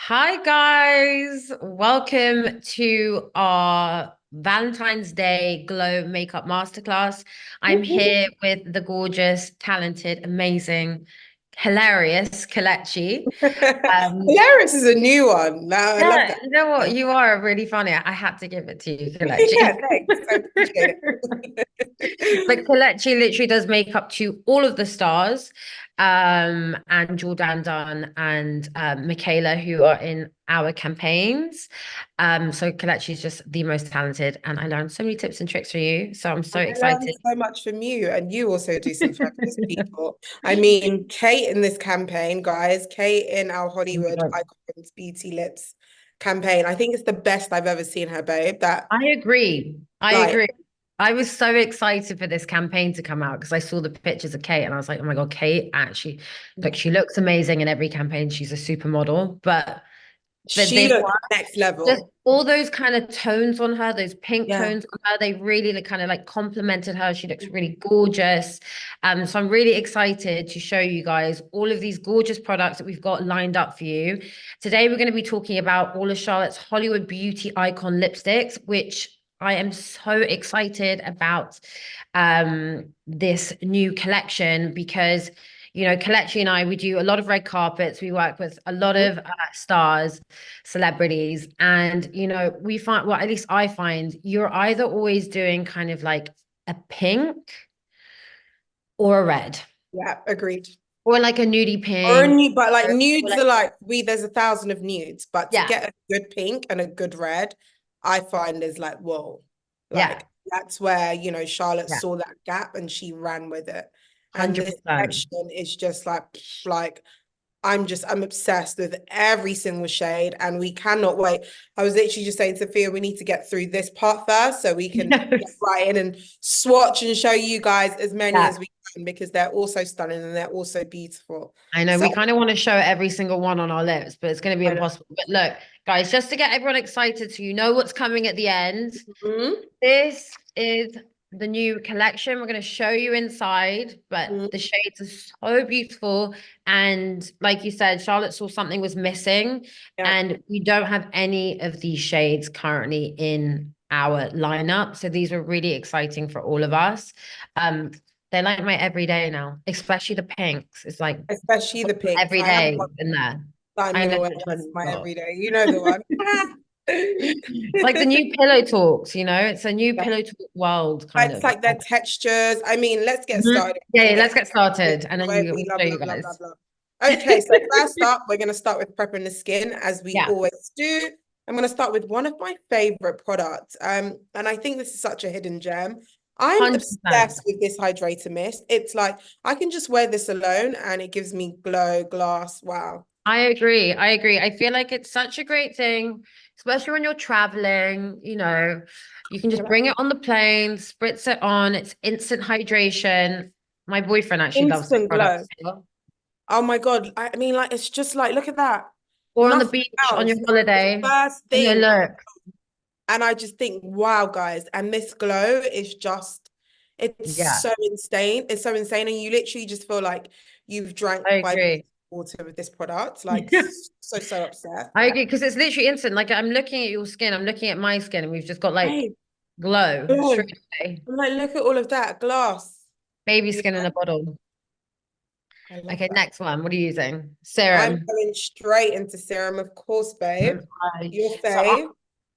Hi, guys. Welcome to our Valentine's Day Glow Makeup Masterclass. I'm here with the gorgeous, talented, amazing, hilarious Kelechi. Hilarious is a new one. Now I love Yeah, that. you know what? You are really funny. I had to give it to you, Yeah, Kelechi. thanks. I appreciate But it. Kelechi literally does makeup to all of the stars, and Jordan Dunn and Michaela, who are in our campaigns. So Kelechi is just the most talented, and I learned so many tips and tricks from you. So I'm so I learned excited. so much from you, and you also do some fabulous people. I mean, Kate in this campaign, guys, Kate in our Hollywood Icons Beauty Lips campaign. I think it's the best I've ever seen her, babe. That I agree. I like agree. I was so excited for this campaign to come out because I saw the pictures of Kate and I was like, oh my God, Kate actually, look, she looks amazing in every campaign. She's a supermodel. But she this looks one, next just level. all those kind of tones on her, those pink Yeah. tones on her, they really kind of like complemented her. She looks really gorgeous. So I'm really excited to show you guys all of these gorgeous products that we've got lined up for you. Today, we're going to be talking about all of Charlotte's Hollywood beauty icon lipsticks, which I am so excited about this new collection because Kelechi and I, we do a lot of red carpets. We work with a lot of stars, celebrities, and we find, well, at least I find you're either always doing kind of like a pink or a red, Yeah, agreed. or like a nudie Or a pink, nude, but like or nudes like, are like there's a thousand of nudes, but to yeah, get a good pink and a good red, I find is like, whoa. yeah, Like that's where, Charlotte yeah, saw that gap and she ran with it. And this 100%. collection is just like I'm obsessed with every single shade and we cannot wait. I was literally just saying, Sophia, we need to get through this part first so we can get Yes. right in and swatch and show you guys as many Yeah. as we can because they're also stunning and they're also beautiful. I know So we kind of want to show every single one on our lips, but it's going to be I know. impossible. But look, guys, just to get everyone excited so you know what's coming at the end, Mhm. this is the new collection. We're going to show you inside, but Mhm. the shades are so beautiful. And like you said, Charlotte saw something was missing, Yeah, and we don't have any of these shades currently in our lineup. So these are really exciting for all of us. Um, they're like my everyday now, especially the pinks. It's like especially the pinks. every I have day one in there. that I'm I know gonna wear. which one That's you've my got. everyday. You know the one. It's like the new pillow talks, it's a new Yeah. pillow talk world kind It's of. like their textures. I mean, let's get Mhm. started. Yeah, We yeah, can get let's get started and then what you we we'll love, show you love, love, love, guys. love. Okay, so first up, we're gonna start with prepping the skin as we Yeah, always do. I'm gonna start with one of my favorite products. And I think this is such a hidden gem. I'm 100%. obsessed with this hydrator mist. It's like I can just wear this alone and it gives me glow, glass. Wow. I agree. I agree. I feel like it's such a great thing, especially when you're traveling, you can just bring it on the plane, spritz it on, it's instant hydration. My boyfriend actually loves this Instant product glow. as well. Oh my God. I mean, like, it's just like, look at that. Or on the Nothing beach on else. your It's the holiday. first And you thing. look, And I just think, wow, guys. And this glow is just, it's yeah, so insane. It's so insane. And you literally just feel like you've drank I 5 liters agree. of water with this product. Like, so upset. I agree because it's literally instant. Like I'm looking at your skin, I'm looking at my skin, and we've just got like Hey, glow glow. straight away. I'm like, look at all of that glass. Baby You skin in a bottle. know, I love Okay, that. next one. What are you using? I'm Serum. going straight into serum, of course, babe. Mhm. Your So fave.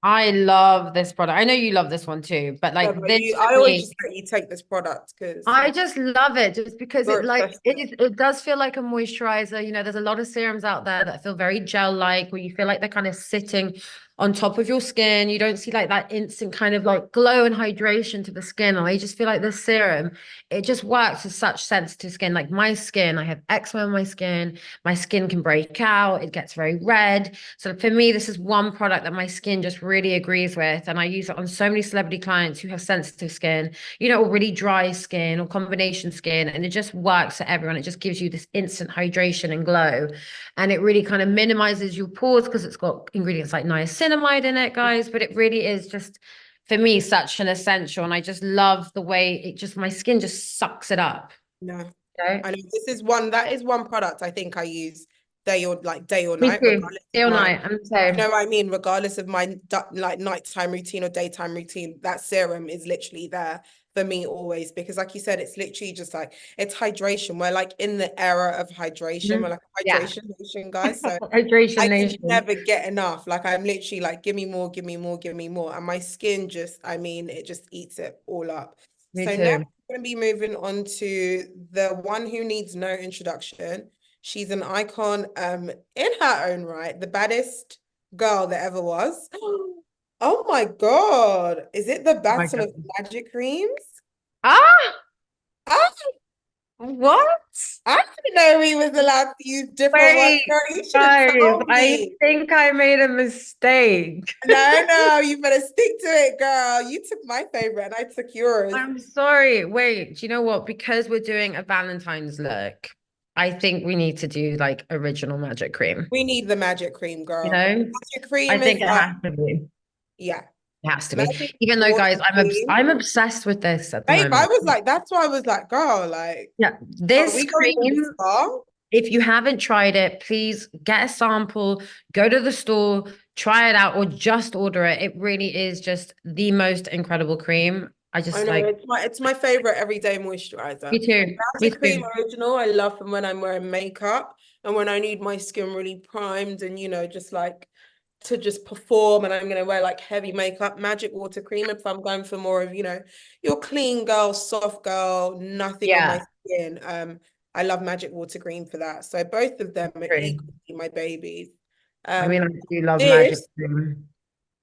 I love this product. I know you love this one too, but Yeah, like but this I for always me, just let you take this product because I just love it just because you're it like obsessed with it it. is it does feel like a moisturizer. There's a lot of serums out there that feel very gel-like where you feel like they're kind of sitting on top of your skin. You don't see like that instant kind of like glow and hydration to the skin. And I just feel like this serum, it just works with such sensitive skin. Like my skin, I have eczema on my skin. My skin can break out, it gets very red. So for me, this is one product that my skin just really agrees with. And I use it on so many celebrity clients who have sensitive skin, or really dry skin or combination skin. And it just works for everyone. It just gives you this instant hydration and glow. And it really kind of minimizes your pores because it's got ingredients like niacinamide in it, guys. But it really is just, for me, such an essential. And I just love the way my skin just sucks it up. No, You know? I know this is one that is one product I think I use day or Me night, too. regardless of Day or my, night. I'm the you know same. what I mean? Regardless of my like nighttime routine or daytime routine, that serum is literally there for me always because, like you said, it's literally just like it's hydration. We're like in the era of hydration. We're Mhm. like a Yeah. hydration nation, guys. So Hydration I can nation. never get enough. Like I'm literally like, give me more, give me more, give me more. And my skin just, I mean, it just eats it all up. Me So now too. we're going to be moving on to the one who needs no introduction. She's an icon in her own right, the baddest girl that ever was. Oh my God. Is it the Oh my Battle God. of Magic Creams? Ah, Ah, what? I didn't know we was allowed to use different words. Wait, Girl, you should have guys, told I me. think I made a mistake. No, you better stick to it, girl. You took my favorite and I took yours. I'm sorry. Wait, do you know what? Because we're doing a Valentine's look, I think we need to do like original magic cream. We need the magic cream, You girl. know, Magic I cream is think it like, has to be. yeah, It has to be. magic Even though, water guys, cream. I'm obsessed with this at the Babe, I moment. was like, that's why I was like, girl, like, Yeah, are this we going this cream, far? if you haven't tried it, please get a sample, go to the store, try it out, or just order it. It really is just the most incredible cream. I I just know like, it's my favorite everyday moisturizer. me too, me Magic Cream too. Original, I love them when I'm wearing makeup and when I need my skin really primed and just like to just perform and I'm gonna wear like heavy makeup. Magic Water Cream if I'm going for more of, your clean girl, soft girl, nothing on my Yeah, skin. I love Magic Water Cream for that. So both of them are true. equally my babies. I mean, I Um, do love magic this cream.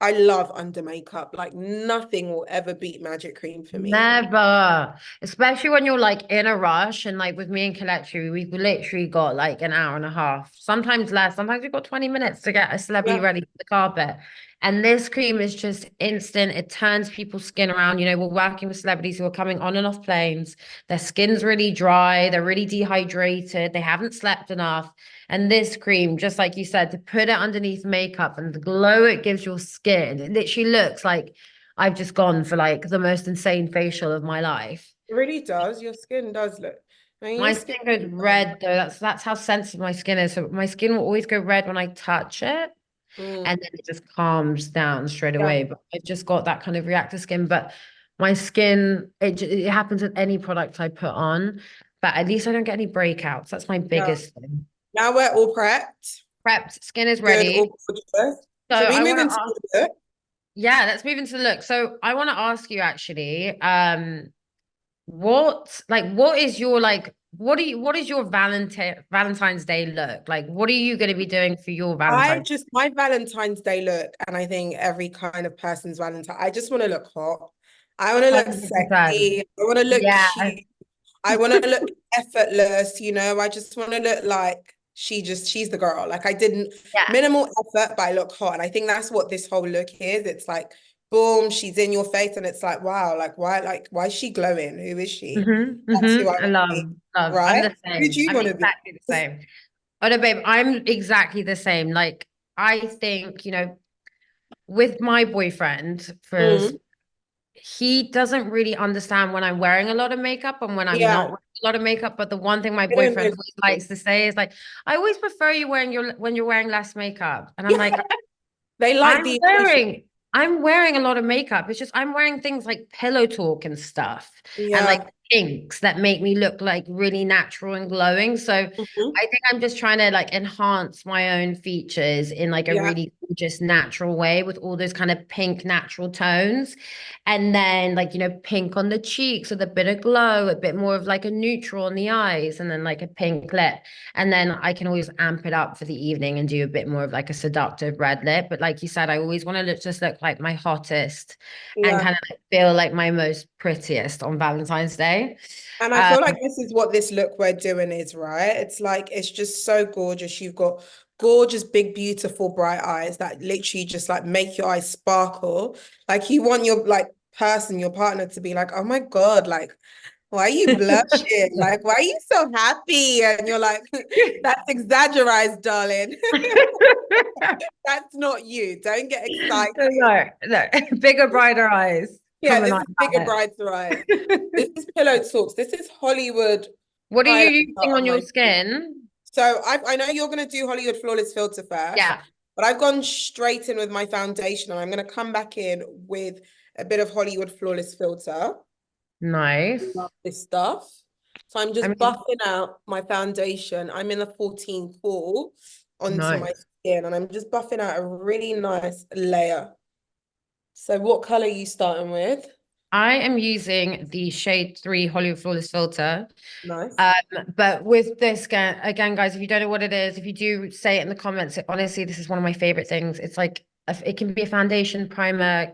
I love under makeup. Like nothing will ever beat Magic Cream for me. Never. Especially when you're like in a rush and like with me and Kelechi, we've literally got like an hour and a half, sometimes less. Sometimes we've got 20 minutes to get a celebrity Yeah. ready for the carpet. And this cream is just instant. It turns people's skin around. You know, we're working with celebrities who are coming on and off planes. Their skin's really dry, they're really dehydrated, they haven't slept enough. And this cream, just like you said, to put it underneath makeup and the glow it gives your skin, it literally looks like I've just gone for like the most insane facial of my life. It really does. Your skin does look. I mean, your My skin. skin goes red though. That's how sensitive my skin is. So my skin will always go red when I touch it, Mm, and then it just calms down straight yeah, away. But I've just got that kind of reactive skin. But my skin, it happens with any product I put on. But at least I don't get any breakouts. That's my yeah. biggest thing. Now we're all prepped. Prepped, skin is Good, ready. all gorgeous. So Should we I move want to into ask, the look? yeah, let's move into the look. So I want to ask you actually, what is your like what is your Valentine's Day look? Like what are you going to be doing for your I Valentine's? just my Valentine's Day look, and I think every kind of person's Valentine. I just want to look hot. I want to look 100%. sexy. I want to look Yeah. cute. I want to look effortless, I just want to look like she's the girl. Like I didn't Yeah. minimal effort, but I look hot. And I think that's what this whole look is. It's like, boom, she's in your face, and it's like, wow, why is she glowing? Who is she? That's who I I want to be, love. I'm right? the Who do same. you I'm want to be? exactly the same. Oh no, babe, I'm exactly the same. Like I think, with my boyfriend for Mm, he doesn't really understand when I'm wearing a lot of makeup and when I'm not yeah, wearing a lot of makeup. But the one thing my I don't boyfriend know. always likes to say is like, I always prefer you wearing your when you're wearing less makeup. And I'm Yeah, like, they like I'm the emotion. wearing I'm wearing a lot of makeup. It's just I'm wearing things like pillow talk and stuff and like Yeah. pinks that make me look like really natural and glowing. So Mhm. I think I'm just trying to like enhance my own features in like a Yeah. really just natural way with all those kind of pink natural tones. And then like, pink on the cheeks with a bit of glow, a bit more of like a neutral on the eyes, and then like a pink lip. And then I can always amp it up for the evening and do a bit more of like a seductive red lip. But like you said, I always want to just look like my hottest and Yeah. kind of like feel like my most prettiest on Valentine's Day. And I Um, feel like this is what this look we're doing is, right? It's like, it's just so gorgeous. You've got gorgeous, big, beautiful, bright eyes that literally just like make your eyes sparkle. Like you want your like person, your partner to be like, oh my God, like, why are you blushing? Like, why are you so happy? And you're like, that's exaggerated, darling. That's not you. Don't get excited. no, no, bigger, brighter eyes Yeah, coming this on is bigger it. brides eyes. This is pillow talks. This is Hollywood What are you highlighter using on on your my cheek. skin? So I know you're gonna do Hollywood Flawless Filter first, Yeah, but I've gone straight in with my foundation, and I'm gonna come back in with a bit of Hollywood Flawless Filter. nice. Love this stuff. So I'm I just mean, buffing out my foundation. I'm in the 14 full onto my nice. skin, and I'm just buffing out a really nice layer. So what color are you starting with? I am using the shade 3 Hollywood Flawless filter. Nice. Um, but with this again, guys, if you don't know what it is, if you do say it in the comments, honestly, this is one of my favorite things. It's like it can be a foundation, primer,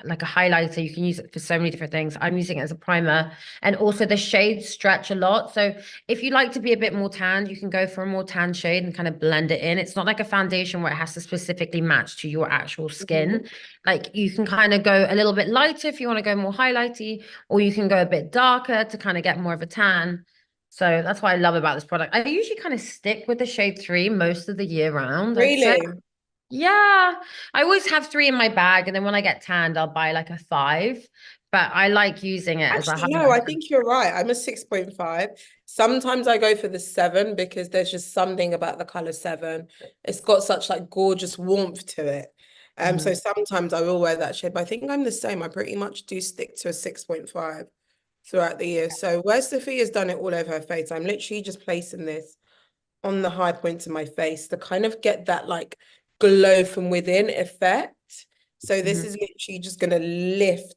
like a highlighter. You can use it for so many different things. I'm using it as a primer, and also the shades stretch a lot. So if you like to be a bit more tanned, you can go for a more tan shade and kind of blend it in. It's not like a foundation where it has to specifically match to your actual Mhm. skin. Like you can kind of go a little bit lighter if you want to go more highlighty, or you can go a bit darker to kind of get more of a tan. So that's what I love about this product. I usually kind of stick with the shade 3 most of the year round, I'd say. Really? Yeah, I always have 3 in my bag, and then when I get tanned, I'll buy like a 5. But I like using it as a Actually, no, I highlight. think you're right. I'm a 6.5. Sometimes I go for the 7 because there's just something about the color 7. It's got such like gorgeous warmth to it. So Mhm. sometimes I will wear that shade, but I think I'm the same. I pretty much do stick to a 6.5 throughout the year. So where Sophia's done it all over her face, I'm literally just placing this on the high points of my face to kind of get that like glow from within effect. So this Mhm. is literally just going to lift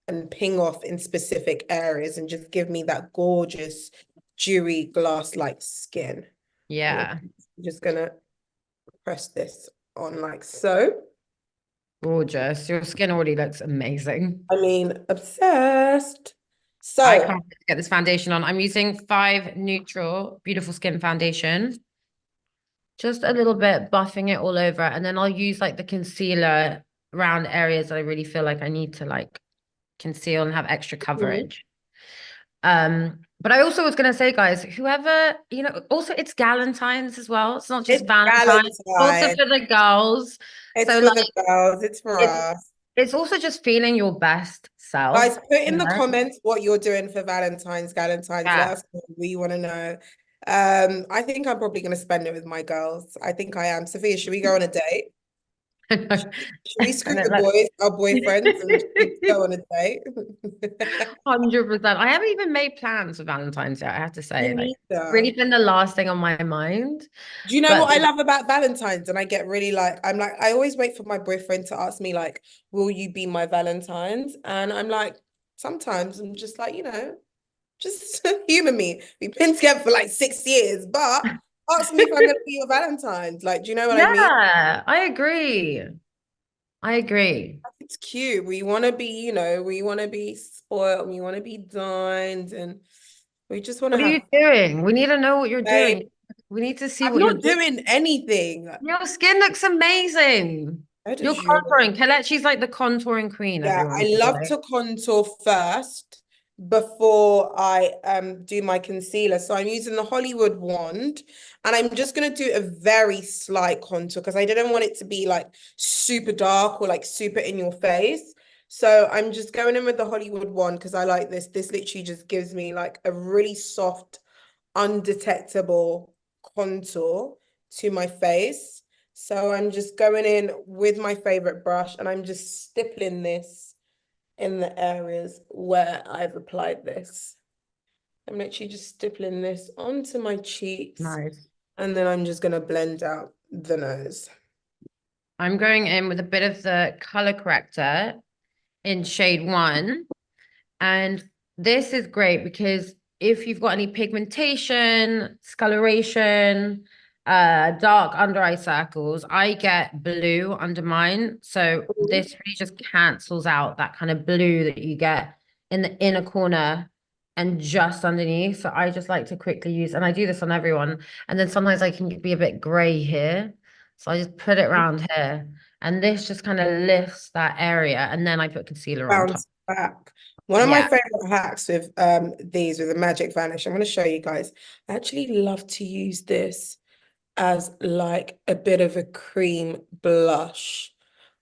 and ping off in specific areas and just give me that gorgeous, dewy, glass-like skin. And I'm Yeah, just gonna press this on like so. gorgeous. Your skin already looks amazing. I mean, obsessed. I So, can't wait to get this foundation on. I'm using 5 Neutral Beautiful Skin Foundation. Just a little bit, buffing it all over, and then I'll use like the concealer around areas that I really feel like I need to like conceal and have extra mhm. coverage. But I also was gonna say, guys, whoever, also it's Galentine's as well. It's not just It's Valentine, also Valentine. for the girls. It's So for like the girls. It's for it's us. it's also just feeling your best Guys, self, put you in the know? comments what you're doing for Valentine's, Galentine's. Let Yeah. us know. We want to know. I think I'm probably gonna spend it with my girls. I think I am. Sophia, should we go on a date? Should we screw And the it, boys, our boyfriends, and just go on a date? 100%. I haven't even made plans for Valentine's yet, I have to Me say. Like, neither. really been the last thing on my mind. Do you know But what I love about Valentine's? And I get really like, I'm like, I always wait for my boyfriend to ask me, like, will you be my Valentine's? And I'm like, sometimes I'm just like, just humor me. We've been together for like 6 years, but ask me if I'm gonna be your Valentine's. Like, do you know what I mean? yeah, I agree. I agree. It's cute. We want to be, we want to be spoiled. We want to be dined, and we just want to What are you have doing? We need to know what you're babe. doing. We need to see I'm what you're not doing. doing anything. Your skin looks amazing. How You're did you? contouring. Kelechi's like the contouring queen, Yeah, I everyone. love to contour first before I do my concealer. So I'm using the Hollywood wand, and I'm just gonna do a very slight contour because I didn't want it to be like super dark or like super in your face. So I'm just going in with the Hollywood wand because I like this. This literally just gives me like a really soft, undetectable contour to my face. So I'm just going in with my favorite brush and I'm just stippling this in the areas where I've applied this. I'm literally just stippling this onto my cheeks Nice. and then I'm just going to blend out the nose. I'm going in with a bit of the color corrector in shade 1. And this is great because if you've got any pigmentation, scoloration, dark under eye circles, I get blue under mine. So this really just cancels out that kind of blue that you get in the inner corner and just underneath. So I just like to quickly use, and I do this on everyone. And then sometimes I can be a bit gray here. So I just put it around here. And this just kind of lifts that area. And then I put concealer on top. Bounce back. One of my Yeah. favorite hacks with these with the magic vanish, I'm going to show you guys. I actually love to use this as like a bit of a cream blush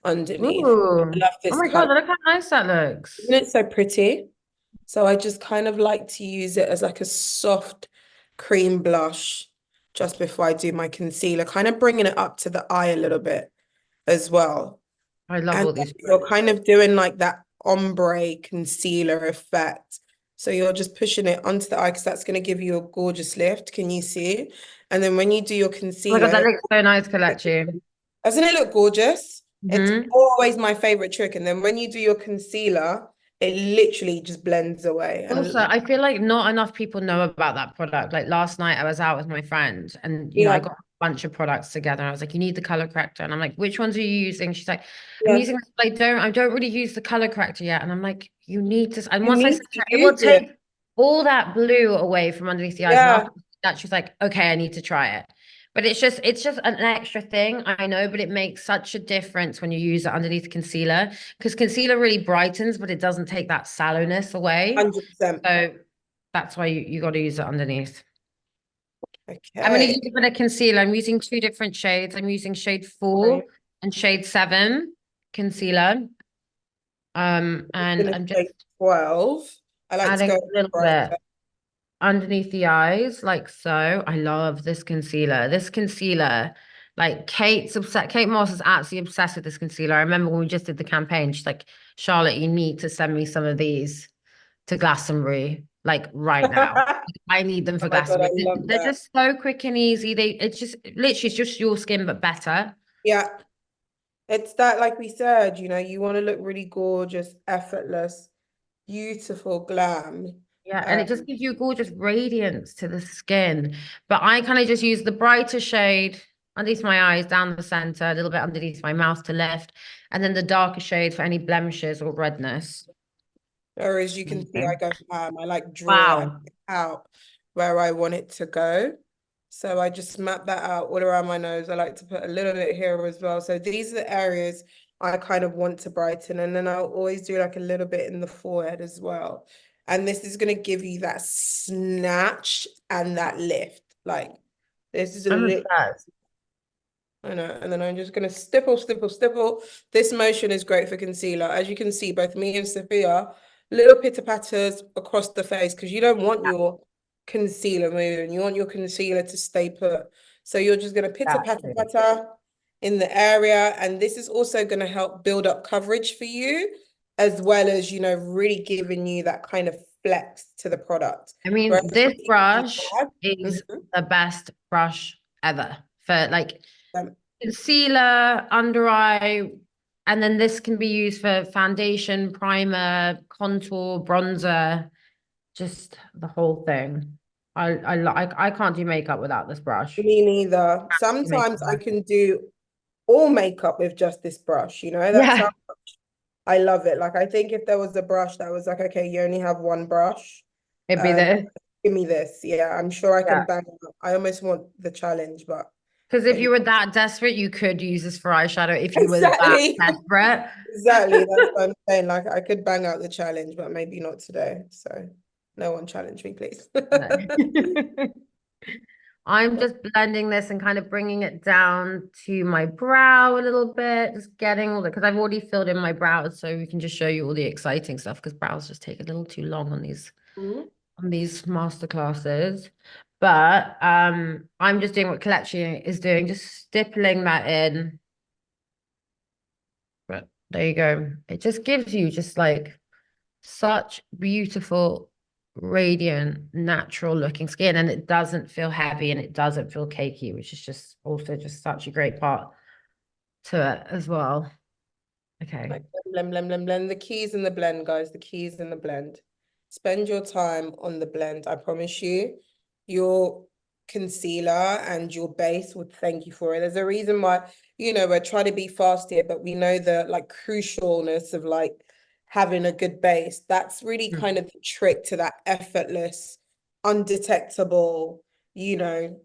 underneath. I Ooh. love Oh this my God, color. look how nice that looks. Isn't it so pretty? So I just kind of like to use it as like a soft cream blush just before I do my concealer, kind of bringing it up to the eye a little bit as well. I love And all then these you're products. kind of doing like that ombre concealer effect. So you're just pushing it onto the eye because that's going to give you a gorgeous lift. Can you see? And then when you do your Oh my God, that concealer, looks so nice, Kelechi. doesn't it look gorgeous? It's Hmm. always my favorite trick. And then when you do your concealer, it literally just blends away. Also, And I feel like not enough people know about that product. Like last night, I was out with my friend, and I yeah, got a bunch of products together. And I was like, "You need the color corrector," and I'm like, "Which ones are you using?" She's like, "I'm yeah, using this." I don't really use the color corrector yet. And I'm like, "You need to." And you once I need said to to her, it will use it. take all that blue away from underneath the eyes. And Yeah, after that, she's like, "Okay, I need to try it." But it's just an extra thing, I know, but it makes such a difference when you use it underneath concealer because concealer really brightens, but it doesn't take that sallowness away. 100%. So that's why you got to use it underneath. I'm going to Okay. use a bit of concealer. I'm using two different shades. I'm using shade Right. 4 and shade 7 concealer. And Gonna I'm just say 12. I like to adding go a little bit brighter. underneath the eyes, like so. I love this concealer. This concealer, like Kate Moss is absolutely obsessed with this concealer. I remember when we just did the campaign, she's like, Charlotte, you need to send me some of these to Glastonbury, like right now. I need them Oh for my God, I Glastonbury. love They're that. just so quick and easy. It's just literally it's just your skin, but better. Yeah, it's that, like we said, you want to look really gorgeous, effortless, beautiful, glam. Yeah, and Um, it just gives you gorgeous radiance to the skin. But I kind of just use the brighter shade underneath my eyes, down the center, a little bit underneath my mouth to lift, and then the darker shade for any blemishes or redness. or as you can see, I Okay. go I like draw it Wow. out where I want it to go. So I just map that out all around my nose. I like to put a little bit here as well. So these are the areas I kind of want to brighten. And then I'll always do like a little bit in the forehead as well. And this is going to give you that snatch and that lift. Like this is a I'm lit. obsessed. I know. And then I'm just going to stipple, stipple, stipple. This motion is great for concealer. As you can see, both me and Sophia, little pitter patters across the face because you don't want your concealer moving. You want your concealer to stay put. So you're just going to pitter patter Exactly. patter in the area. And this is also going to help build up coverage for you, as well as, really giving you that kind of flex to the product. I Whereas mean, if this you brush is Mhm. the best brush ever for like Um, concealer, under eye, and then this can be used for foundation, primer, contour, bronzer, just the whole thing. I can't do makeup without this brush. Me neither. Do makeup Sometimes I without can do all makeup with just this brush, that's Yeah, how I love it. Like I think if there was a brush that was like, okay, you only have one brush, it'd be um, this. give me this. Yeah, I'm sure I can Yeah. bang it out. I almost want the challenge, but Because if I you were that desperate, you could use this for eyeshadow if you were that exactly, desperate. exactly. That's what I'm saying. Like I could bang out the challenge, but maybe not today. So no one challenge me, please. No. I'm just blending this and kind of bringing it down to my brow a little bit, just getting all the, because I've already filled in my brows, so we can just show you all the exciting stuff because brows just take a little too long Mhm. on these master classes. But I'm just doing what Kelechi is doing, just stippling that in. But there you go. It just gives you just like such beautiful, radiant, natural looking skin, and it doesn't feel heavy and it doesn't feel cakey, which is just also just such a great part to it as well. Okay. Like blend, blend, blend, blend. The keys in the blend, guys. The keys in the blend. Spend your time on the blend. I promise you, your concealer and your base would thank you for it. There's a reason why, we're trying to be fast here, but we know the like crucialness of like having a good base. That's really Mm. kind of the trick to that effortless, undetectable, you know,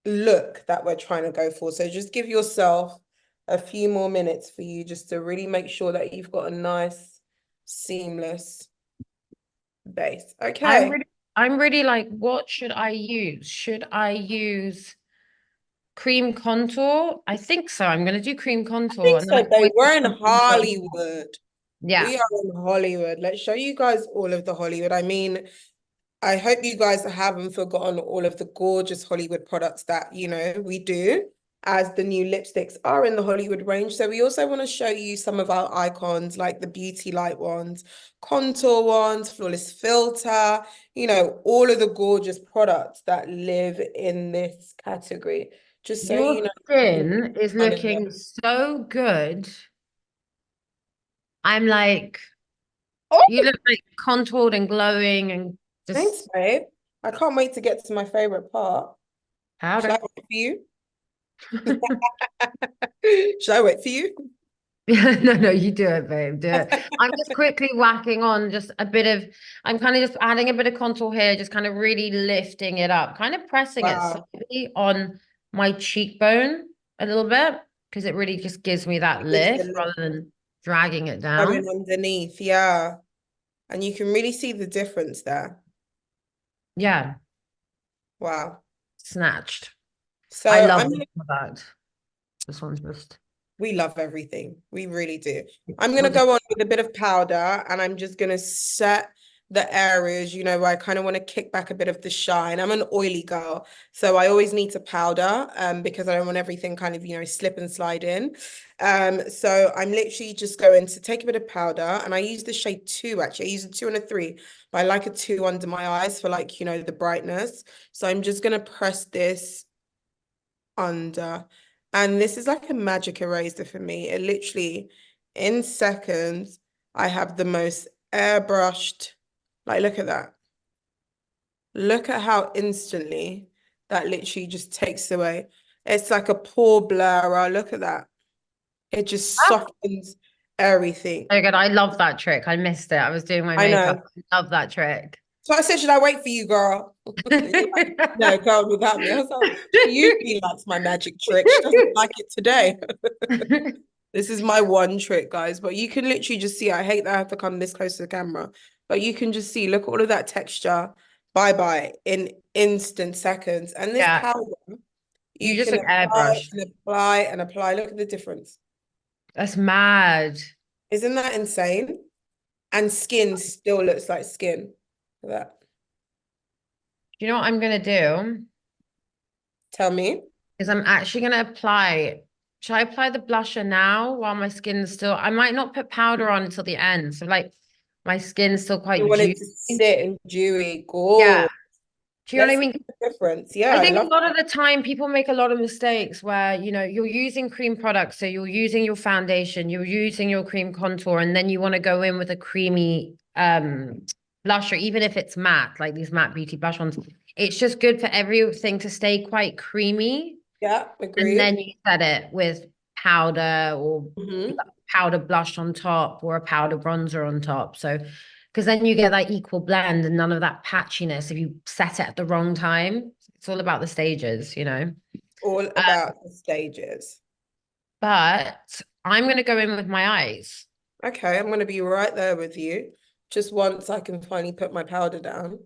look that we're trying to go for. So just give yourself a few more minutes for you just to really make sure that you've got a nice, seamless base. I'm Okay. really I'm really like, what should I use? Should I use cream contour? I think so. I'm gonna do cream I contour think and then so, I always babe. We're put in some contour. Hollywood. Yeah. We are in Hollywood. Let's show you guys all of the Hollywood. I mean, I hope you guys haven't forgotten all of the gorgeous Hollywood products that, we do, as the new lipsticks are in the Hollywood range. So we also want to show you some of our icons, like the Beauty Light ones, contour ones, Flawless Filter, all of the gorgeous products that live in this category. Just so you Your know, skin is one of them. looking so good. I'm like, Oh, you look like contoured and glowing and thanks, just babe. I can't wait to get to my favorite part. Should I powder. wait for you? Should I wait for you? No, you do it, babe. Do it. I'm just quickly whacking on just a bit of, I'm kind of just adding a bit of contour here, just kind of really lifting it up, kind of pressing it Wow. slightly on my cheekbone a little bit, because it really just gives me that Gives the lift lip rather than dragging it going down. underneath, yeah. And you can really see the difference there. Yeah, Wow. snatched. I So love I'm this gonna product. This one's just, We love everything. We really do. I'm going to we'll just, go on with a bit of powder and I'm just going to set the areas, where I kind of want to kick back a bit of the shine. I'm an oily girl, so I always need to powder because I don't want everything kind of, slip and slide in. So I'm literally just going to take a bit of powder and I use the shade 2 actually. I use a 2 and a 3, but I like a 2 under my eyes for like, the brightness. So I'm just going to press this under. And this is like a magic eraser for me. It literally, in seconds, I have the most airbrushed, like, look at that. Look at how instantly that literally just takes away. It's like a pore blurrer. Look at that. It just ah, softens everything. so good. I love that trick. I missed it. I was doing my I makeup. know. I love that trick. So I said, should I wait for you, girl? And you're like, no, go without me. I was like, she usually likes my magic trick. She doesn't like it today. This is my one trick, guys. But you can literally just see. I hate that I have to come this close to the camera. But you can just see, look, all of that texture, bye-bye, in instant seconds. And this Yeah, powder, you you just can look apply airbrushed. and apply and apply. Look at the difference. That's mad. Isn't that insane? And skin still looks like skin. Look at that. You know what I'm gonna do Tell me. is I'm actually gonna apply. Should I apply the blusher now while my skin's still? I might not put powder on until the end, so like my skin's still You quite want it juicy. to sit and dewy. Yeah, Cool. do you know what Let's I see mean? the difference. Yeah, I I think a love lot of the time people make a lot of mistakes where, you're using cream products. So you're using your foundation, you're using your cream contour, and then you want to go in with a creamy blusher, even if it's matte, like these matte beauty blush ones. It's just good for everything to stay quite creamy. Yeah, And agreed. then you set it with powder or Hmm. powder blush on top or a powder bronzer on top. So, because then you get that equal blend and none of that patchiness if you set it at the wrong time. It's all about the stages. All about the stages. But I'm going to go in with my eyes. Okay, I'm going to be right there with you. Just once I can finally put my powder down,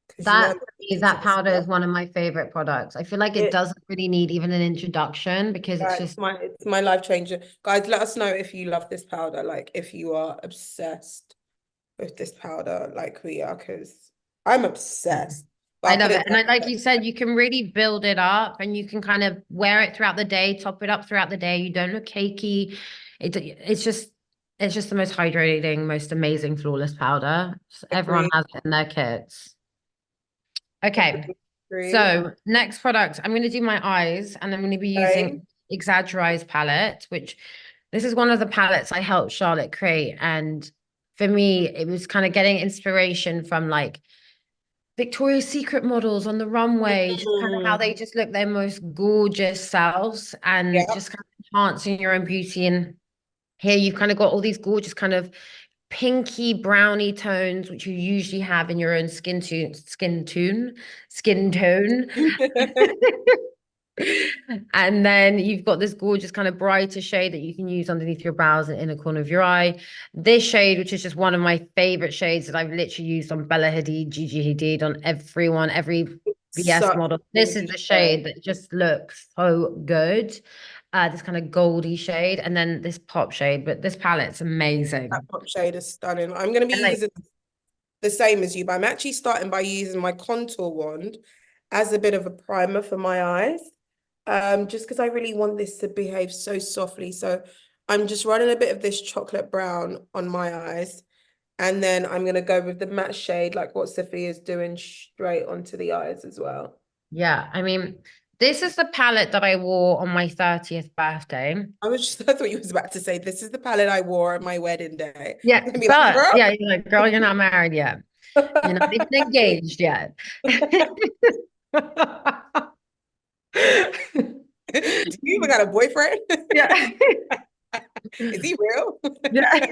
because That I'm for me, new to that this powder stuff. is one of my favorite products. I feel like it It, doesn't really need even an introduction because it's just it's my life changer. Guys, let us know if you love this powder, like if you are obsessed with this powder, like we are, because I'm obsessed. But I I'll put love it. it And down. like you said, you can really build it up and you can kind of wear it throughout the day, top it up throughout the day. You don't look cakey. It's just the most hydrating, most amazing flawless powder. Everyone Agree. has it in their kits. Okay. Agree. So next product, I'm going to do my eyes and I'm going to be Okay. using Exaggerize palette, which this is one of the palettes I helped Charlotte create. And for me, it was kind of getting inspiration from like Victoria's Secret models on the runway, just kind of how Mm. they just look their most gorgeous selves and Yeah, just kind of enhancing your own beauty. And here you've kind of got all these gorgeous kind of pinky brownie tones, which you usually have in your own skin tone. And then you've got this gorgeous kind of brighter shade that you can use underneath your brows and inner corner of your eye. This shade, which is just one of my favorite shades that I've literally used on Bella Hadid, Gigi Hadid, on everyone, every BS such model. a This is gorgeous the shade. shade that just looks so good. This kind of goldy shade, and then this pop shade, but this palette's That amazing. pop shade is stunning. I'm going to be And like using the same as you, but I'm actually starting by using my contour wand as a bit of a primer for my eyes. Just because I really want this to behave so softly. So I'm just running a bit of this chocolate brown on my eyes. And then I'm going to go with the matte shade, like what Sophia's doing, straight onto the eyes as well. Yeah, I mean, this is the palette that I wore on my 30th birthday. I thought you was about to say, this is the palette I wore on my wedding day. Yeah, I'd be like, but girl. yeah, you're like, girl, you're not married yet. You're not even engaged yet. Do you even got a boyfriend? Yeah. Is he real? Yeah.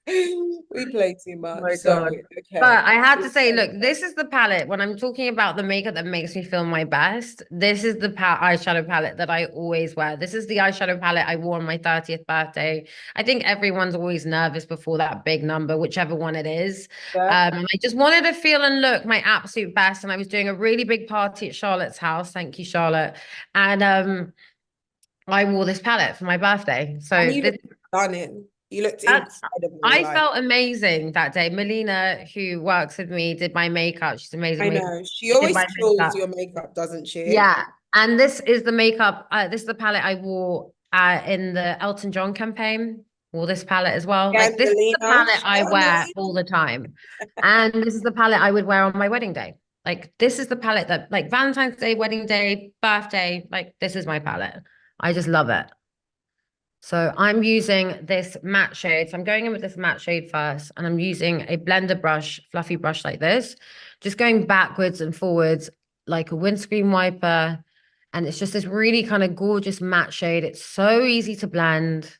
We play too Oh much. my So, God. okay. But I have to say, look, this is the palette. When I'm talking about the makeup that makes me feel my best, this is the eyeshadow palette that I always wear. This is the eyeshadow palette I wore on my 30th birthday. I think everyone's always nervous before that big number, whichever one it is. Yeah. And I just wanted to feel and look my absolute best. And I was doing a really big party at Charlotte's house. Thank you, Charlotte. And I wore this palette for my birthday. And So you this looked stunning. You looked that's incredible. I Like, felt amazing that day. Melina, who works with me, did my makeup. She's an amazing I makeup. know. She She did always my kills makeup. your makeup, doesn't she? Yeah. And this is the makeup. This is the palette I wore in the Elton John campaign. Wore this palette as well. Like this is the Angelina, palette I wear all the time. And this is the palette I would wear on my wedding day. Like this is the palette that like Valentine's Day, wedding day, birthday, like this is my palette. I just love it. So I'm using this matte shade. So I'm going in with this matte shade first, and I'm using a blender brush, fluffy brush like this, just going backwards and forwards like a windscreen wiper. And it's just this really kind of gorgeous matte shade. It's so easy to blend,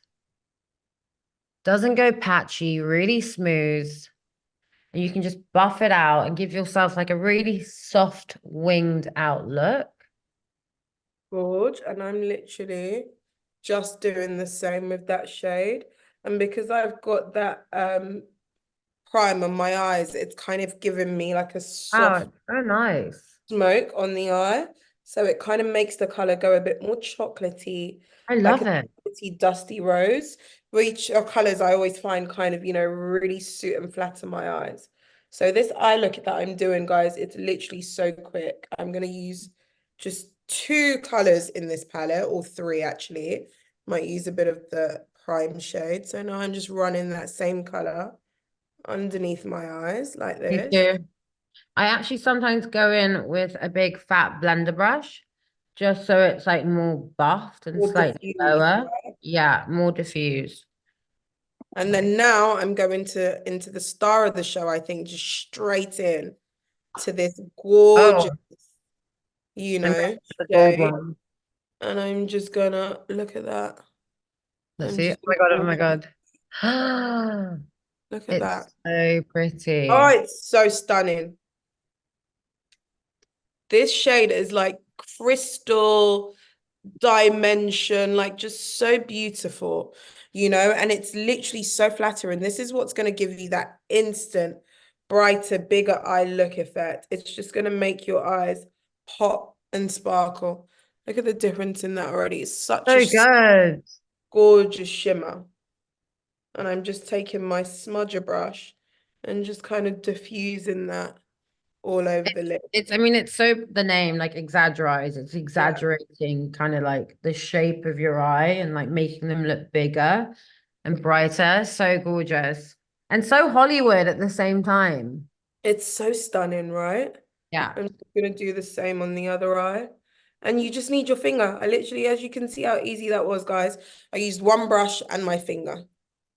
doesn't go patchy, really smooth. And you can just buff it out and give yourself like a really soft winged out look. Gorge, and I'm literally just doing the same with that shade. And because I've got that prime on my eyes, it's kind of giving me like a Oh, soft it's so nice. smoke on the eye. So it kind of makes the color go a bit more chocolatey, I like love a it. chocolatey, dusty rose, which are colors I always find kind of, really suit and flatter my eyes. So this eye look that I'm doing, guys, it's literally so quick. I'm going to use just two colors in this palette, or three actually. Might use a bit of the prime shade. So now I'm just running that same color underneath my eyes like Me this. too. I actually sometimes go in with a big fat blender brush just so it's like more buffed and Or slightly diffuse. lower. Yeah, more diffused. And then now I'm going to into the star of the show, I think, just straight in to this gorgeous, Oh, you I'm going know, for the gold shade. one. And I'm just gonna look at that. Let's I'm see. Oh just my God, oh my gonna God. look at It's that. so Oh, pretty. it's so stunning. This shade is like crystal dimension, like just so beautiful, and it's literally so flattering. This is what's going to give you that instant brighter, bigger eye look effect. It's just going to make your eyes pop and sparkle. Look at the difference in that already. It's such a So good. gorgeous shimmer. And I'm just taking my smudger brush and just kind of diffusing that all over the lip. I mean, it's so the name like exaggerates. It's Yeah. exaggerating kind of like the shape of your eye and like making them look bigger and brighter. So gorgeous. And so Hollywood at the same time. It's so stunning, right? Yeah. I'm just gonna do the same on the other eye. And you just need your finger. I literally, as you can see how easy that was, guys. I used one brush and my finger.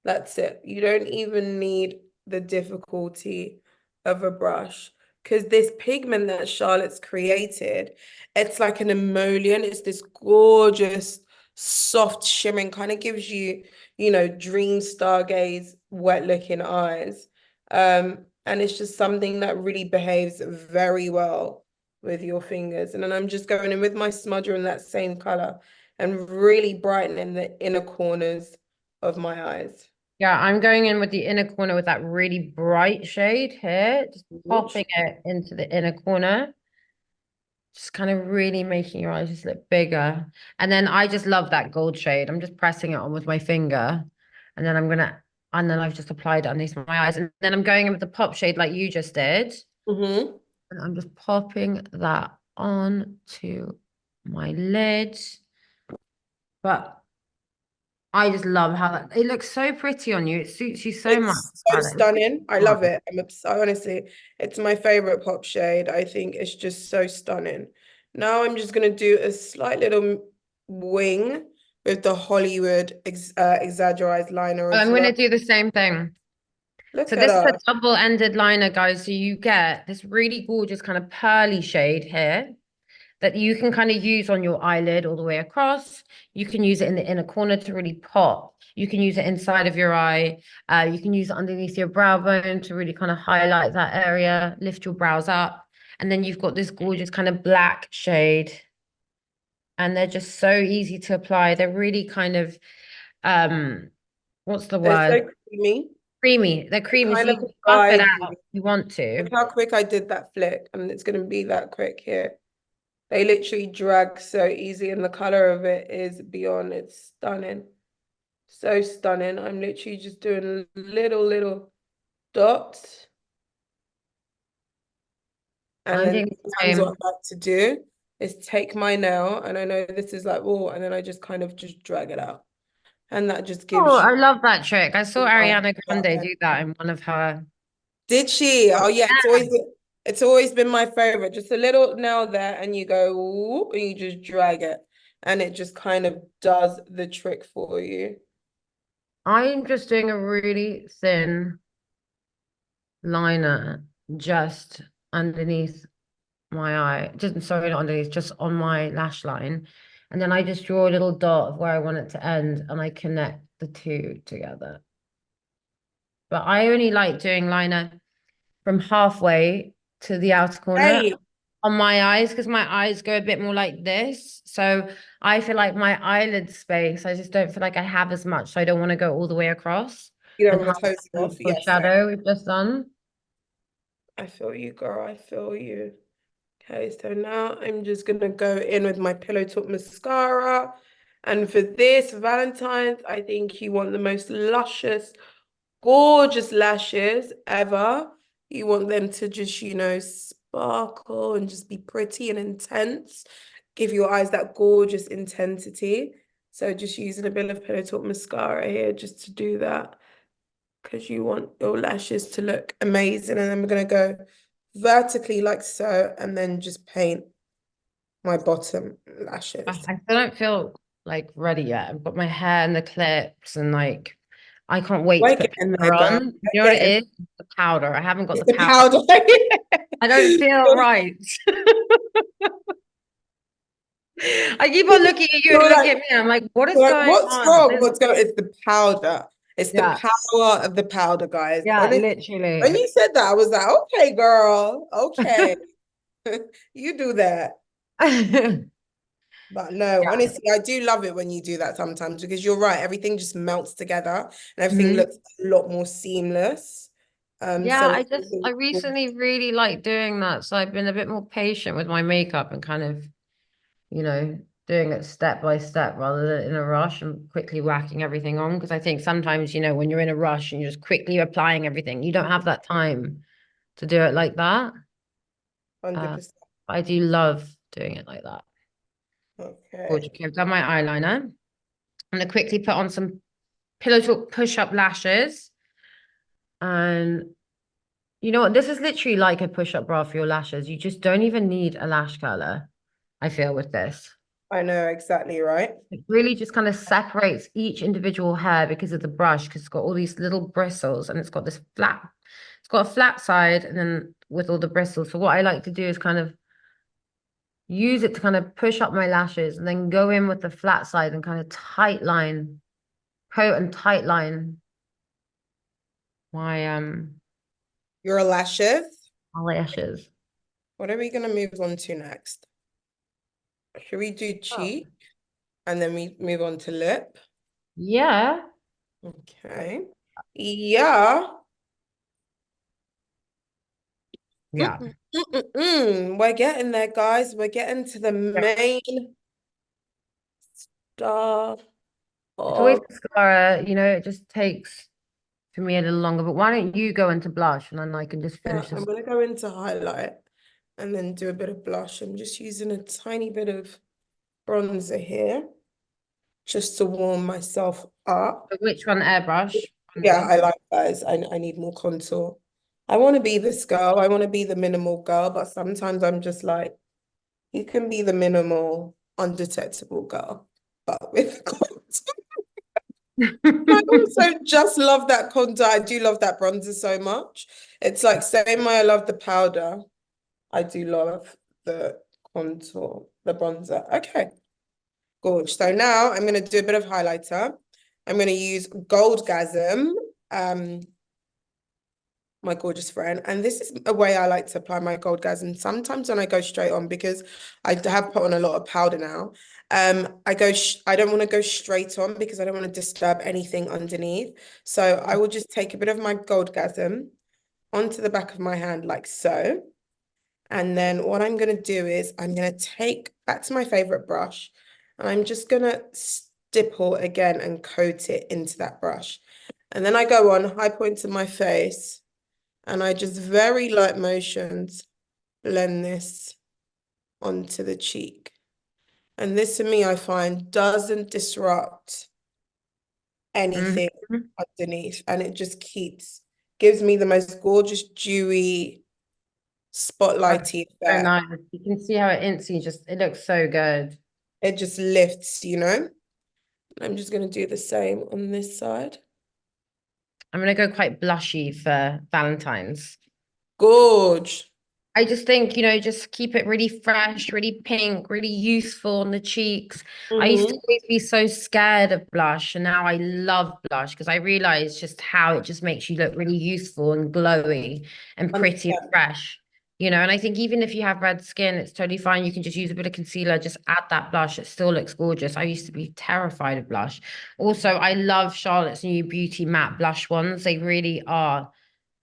That's it. You don't even need the difficulty of a brush because this pigment that Charlotte's created, it's like an emollient. It's this gorgeous, soft shimmering, kind of gives you, dream stargaze, wet looking eyes. And it's just something that really behaves very well with your fingers. And then I'm just going in with my smudger in that same color and really brightening the inner corners of my eyes. Yeah, I'm going in with the inner corner with that really bright shade here, just Which popping it into the inner corner, just kind of really making your eyes just look bigger. And then I just love that gold shade. I'm just pressing it on with my finger. And then I'm gonna And then I've just applied it underneath my eyes. And then I'm going in with the pop shade like you just did. Mm-hmm. And I'm just popping that on to my lid. But I just love how that it looks so pretty on you. It suits you so much. It's so stunning. I love it. Honestly, it's my favorite pop shade. I think it's just so stunning. Now I'm just gonna do a slight little wing with the Hollywood exaggerated liner I'm as going well. to do the same thing. So Look at this is a us. double-ended liner, guys. So you get this really gorgeous kind of pearly shade here that you can kind of use on your eyelid all the way across. You can use it in the inner corner to really pop. You can use it inside of your eye. You can use it underneath your brow bone to really kind of highlight that area, lift your brows up. And then you've got this gorgeous kind of black shade. And they're just so easy to apply. They're really kind of, what's the They're word? so creamy. Creamy. They're They creamy. So kind you of can buff it guide out you. if you want Look to. how quick I did that flick, and it's gonna be that quick here. They literally drag so easy, and the color of it is beyond. It's stunning. So stunning. I'm literally just doing little dots. And I'm then doing the sometimes what same. I like to do is take my nail, and I know this is like, oh, and then I just kind of just drag it out. And that just Oh, gives you I love that trick. I saw the Ariana Grande vibe. do that in one of her. Did she? Oh yeah, Yeah. it's always been my favorite. Just a little nail there, and you go, ooh, and you just drag it. And it just kind of does the trick for you. I'm just doing a really thin liner just underneath my eye. Just sorry, not underneath, just on my lash line. And then I just draw a little dot of where I want it to end and I connect the two together. But I only like doing liner from halfway to the outer corner Hey, on my eyes because my eyes go a bit more like this. So I feel like my eyelid space, I just don't feel like I have as much. So I don't want to go all the way across you and don't have want to close you off. the Yes, shadow we've just done. I feel you, girl. I feel you. Okay, so now I'm just gonna go in with my Pillow Talk mascara. And for this Valentine's, I think you want the most luscious, gorgeous lashes ever. You want them to just, sparkle and just be pretty and intense. Give your eyes that gorgeous intensity. So just using a bit of Pillow Talk mascara here just to do that because you want your lashes to look amazing. And then we're gonna go vertically like so, and then just paint my bottom I lashes. still don't feel like ready yet. I've got my hair in the clips and like I can't wait to We're put getting there, powder girl. on. You know We're what it getting is? The powder. I haven't got it's the the powder. powder. I don't feel right. I keep on looking at you and You're looking like, at me. I'm like, what is you're like, going what's on? wrong? What's going? It's the powder. It's the Yeah, power of the powder, guys. yeah, Honestly, when literally. you said that, I was like, okay, girl, okay, you do that. But no, Yeah. honestly, I do love it when you do that sometimes because you're right. Everything just melts together and everything Mhm. looks a lot more seamless. Yeah, So I it's just I recently really like doing that. So I've been a bit more patient with my makeup and kind of, you know, doing it step by step rather than in a rush and quickly whacking everything on. Because I think sometimes, when you're in a rush and you're just quickly applying everything, you don't have that time to do it like that. Uh, 100%. I do love doing it like that. Gorgeous. Okay. Okay, I've done my eyeliner. I'm gonna quickly put on some Pillow Talk push-up lashes. And you know what? This is literally like a push-up bra for your lashes. You just don't even need a lash curler, I feel, with this. I know exactly right. It really just kind of separates each individual hair because of the brush, because it's got all these little bristles and it's got a flat side and then with all the bristles. So what I like to do is kind of use it to kind of push up my lashes and then go in with the flat side and kind of coat and tight line my Your lashes. lashes. What are we gonna move on to next? Should we do Oh. cheek and then we move on to lip? Yeah. Okay. Yeah. Yeah. We're getting there, guys. We're getting to the Yeah. main star It's always of mascara, it just takes for me a little longer. But why don't you go into blush and then I can just Yeah, finish I'm this. gonna go into highlight and then do a bit of blush. I'm just using a tiny bit of bronzer here just to warm myself up. Which one? Airbrush? Yeah, Bronzer? I like those. I need more contour. I want to be this girl. I want to be the minimal girl, but sometimes I'm just like, you can be the minimal, undetectable girl, but with contour. I also just love that contour. I do love that bronzer so much. It's like same way I love the powder. I do love the contour, the bronzer. Okay, gorge. So now I'm gonna do a bit of highlighter. I'm gonna use Goldgasm, um, my gorgeous friend. And this is a way I like to apply my Goldgasm. Sometimes when I go straight on, because I have put on a lot of powder now, I don't want to go straight on because I don't want to disturb anything underneath. So I will just take a bit of my Goldgasm onto the back of my hand like so. And then what I'm going to do is I'm going to take back to my favorite brush and I'm just going to stipple again and coat it into that brush. And then I go on high point of my face and I just very light motions blend this onto the cheek. And this to me, I find doesn't disrupt anything Mhm. underneath and it just gives me the most gorgeous, dewy, That's spotlighty so effect. nice. You can see how it instantly it looks so good. It just lifts, you know? I'm just going to do the same on this side. I'm gonna go quite blushy for Valentine's. Gorge. I just think, just keep it really fresh, really pink, really useful on the cheeks. I used to Mm-hmm. always be so scared of blush, and now I love blush because I realize just how it just makes you look really useful and glowy and pretty and 100%. fresh. And I think even if you have red skin, it's totally fine. You can just use a bit of concealer, just add that blush. It still looks gorgeous. I used to be terrified of blush. Also, I love Charlotte's new Beauty Matte Blush ones. They really are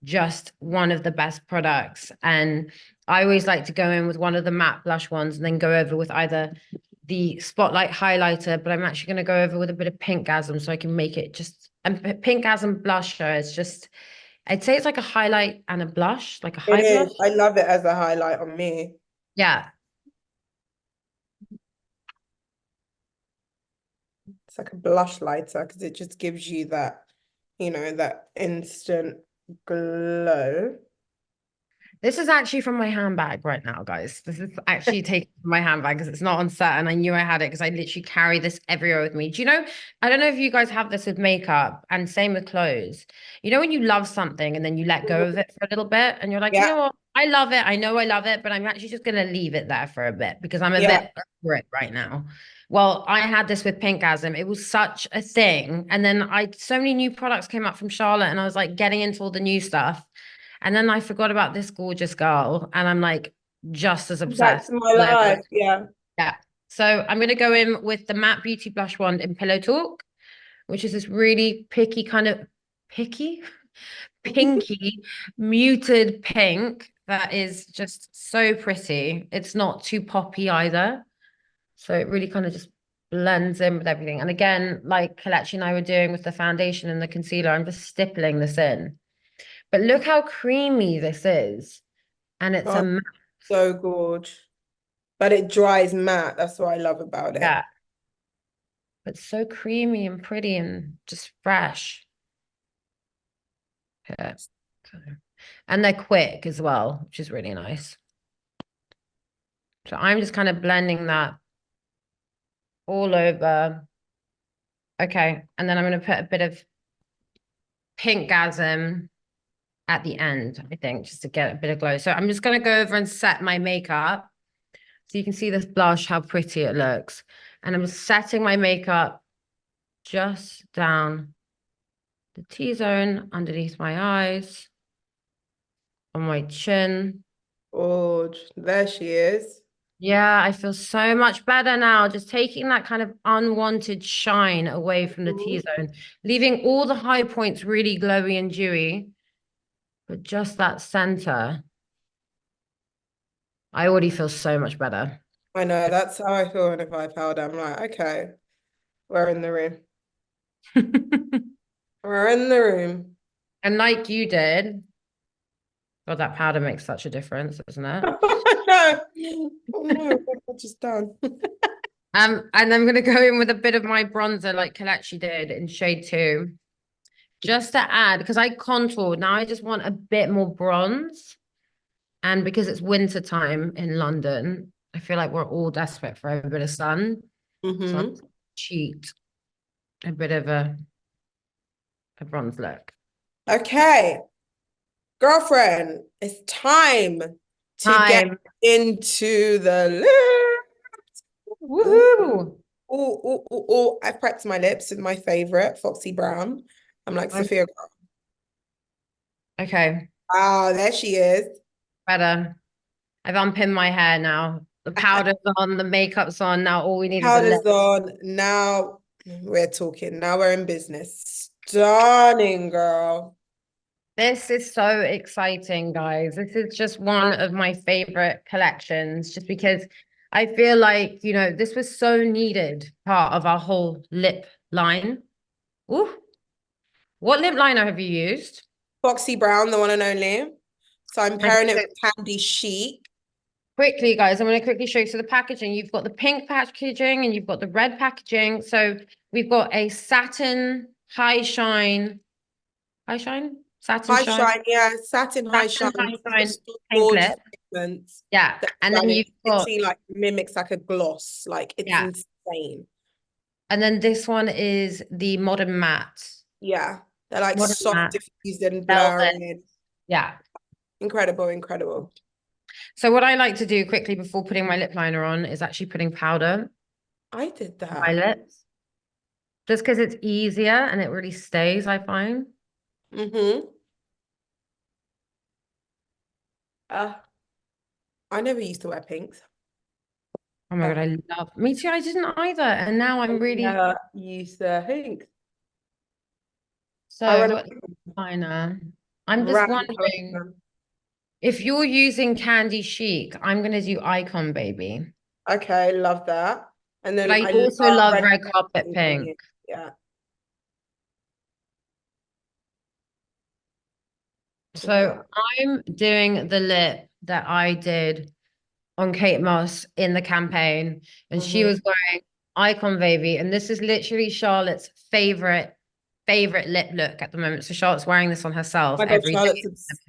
just one of the best products. And I always like to go in with one of the matte blush ones and then go over with either the spotlight highlighter, but I'm actually going to go over with a bit of Pinkgasm so I can make it just, and Pinkgasm blusher is just, I'd say it's like a highlight and a blush, like a It high blush. is. I love it as a highlight on me. Yeah. It's like a blush lighter because it just gives you that, that instant glow. This is actually from my handbag right now, guys. This is actually taken from my handbag because it's not on set and I knew I had it because I literally carry this everywhere with me. Do you know? I don't know if you guys have this with makeup and same with clothes. When you love something and then you let go of it for a little bit and you're like, you Yeah, know what? I love it. I know I love it, but I'm actually just going to leave it there for a bit because I'm a yeah. bit over it right now. Well, I had this with Pinkgasm. It was such a thing. And then so many new products came out from Charlotte and I was like getting into all the new stuff. And then I forgot about this gorgeous girl, and I'm like just as Back obsessed. to my all over life. it. Yeah. Yeah. So I'm gonna go in with the matte beauty blush wand in Pillow Talk, which is this really picky kind of picky, pinky, muted pink that is just so pretty. It's not too poppy either. So it really kind of just blends in with everything. And again, like Kelechi and I were doing with the foundation and the concealer, I'm just stippling this in. But look how creamy this is. And it's a Oh, matte. so gorge. But it dries matte. That's what I love about it. Yeah, but so creamy and pretty and just fresh. Yeah. And they're quick as well, which is really nice. So I'm just kind of blending that all over. Okay. And then I'm going to put a bit of Pinkgasm at the end, I think, just to get a bit of glow. So I'm just going to go over and set my makeup. So you can see this blush, how pretty it looks. And I'm setting my makeup just down the T-zone underneath my eyes, on my chin. Gorge. There she is. Yeah, I feel so much better now, just taking that kind of unwanted shine away from the Mhm. T-zone, leaving all the high points really glowy and dewy, but just that center. I already feel so much better. I know. That's how I feel when I buy powder. I'm like, okay, we're in the room. We're in the room. And like you did, God, that powder makes such a difference, doesn't it? No. Oh no, what have I just done? And I'm gonna go in with a bit of my bronzer like Kelechi did in shade 2. Just to add, because I contoured, now I just want a bit more bronze. And because it's winter time in London, I feel like we're all desperate for a bit of sun. So I'm Mm-hmm. cheat a bit of a bronze look. Okay, girlfriend, it's time to get Time. into the lips. Ooh, Woohoo. ooh, ooh, ooh, ooh. I prepped my lips with my favorite, Foxy Brown. I'm like, I'm- Sophia, Okay, wow, there she is. better. I've unpinned my hair now. The powder's on, the makeup's on. Now all we need is a lip. Powder's on. Now we're talking. Now we're in business. Stunning, girl. This is so exciting, guys. This is just one of my favorite collections, just because I feel like, this was so needed part of our whole lip line. Ooh, what lip liner have you used? Foxy Brown, the one and only. So I'm Okay, pairing it so with Candy Chic. quickly, guys, I'm going to quickly show you. So the packaging, you've got the pink packaging and you've got the red packaging. So we've got a satin high shine, satin High shine, shine, yeah, satin high shine. satin high shine Just pink gorgeous lip. pigments. Yeah. That's And then stunning. you've It got, literally like mimics like a gloss. Like it's yeah. insane. And then this one is the modern matte. Yeah. They're like Modern soft matte diffused and velvet. blurring. Yeah. Incredible, incredible. So what I like to do quickly before putting my lip liner on is actually putting powder I did on my that. lips. Just because it's easier and it really stays, I find. Mm-hmm. Uh, I never used to wear pinks. Oh my God, I love me too. I didn't either. And now I I'm really never used to pinks. I so run a what liner. I'm just random wondering collection. if you're using Candy Chic, I'm gonna do Icon Baby. Okay, love that. And But then I I also love love red Red Carpet and Pink. green. Yeah. Okay. So I'm doing the lip that I did on Kate Moss in the campaign, and she Mm-hmm. was wearing Icon Baby, and this is literally Charlotte's favorite lip look at the moment. So Charlotte's wearing this on herself My God, every Charlotte's day.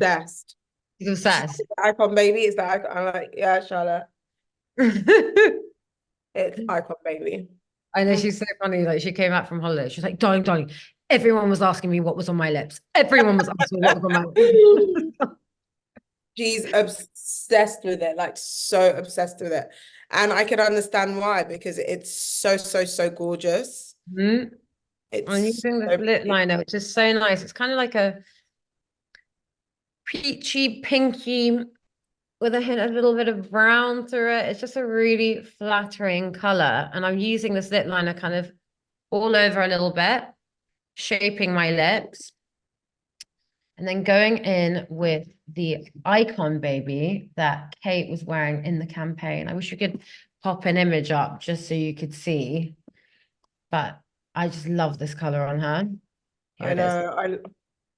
obsessed. She's She's obsessed. the icon baby. It's the icon. I'm like, yeah, Charlotte. It's icon baby. I know Mm. she's so funny. Like she came back from holiday. She's like, darling. Everyone was asking me what was on my lips. Everyone was asking me what was on my lips. She's obsessed with it, like so obsessed with it. And I can understand why, because it's so, so, so gorgeous. Mhm. I'm It's using this so lip pretty. liner, which is so nice. It's kind of like a peachy, pinky with a hint, a little bit of brown through it. It's just a really flattering color. And I'm using this lip liner kind of all over a little bit, shaping my lips. And then going in with the Icon Baby that Kate was wearing in the campaign. I wish you could pop an image up just so you could see. But I just love this color on her. Here I it is. know.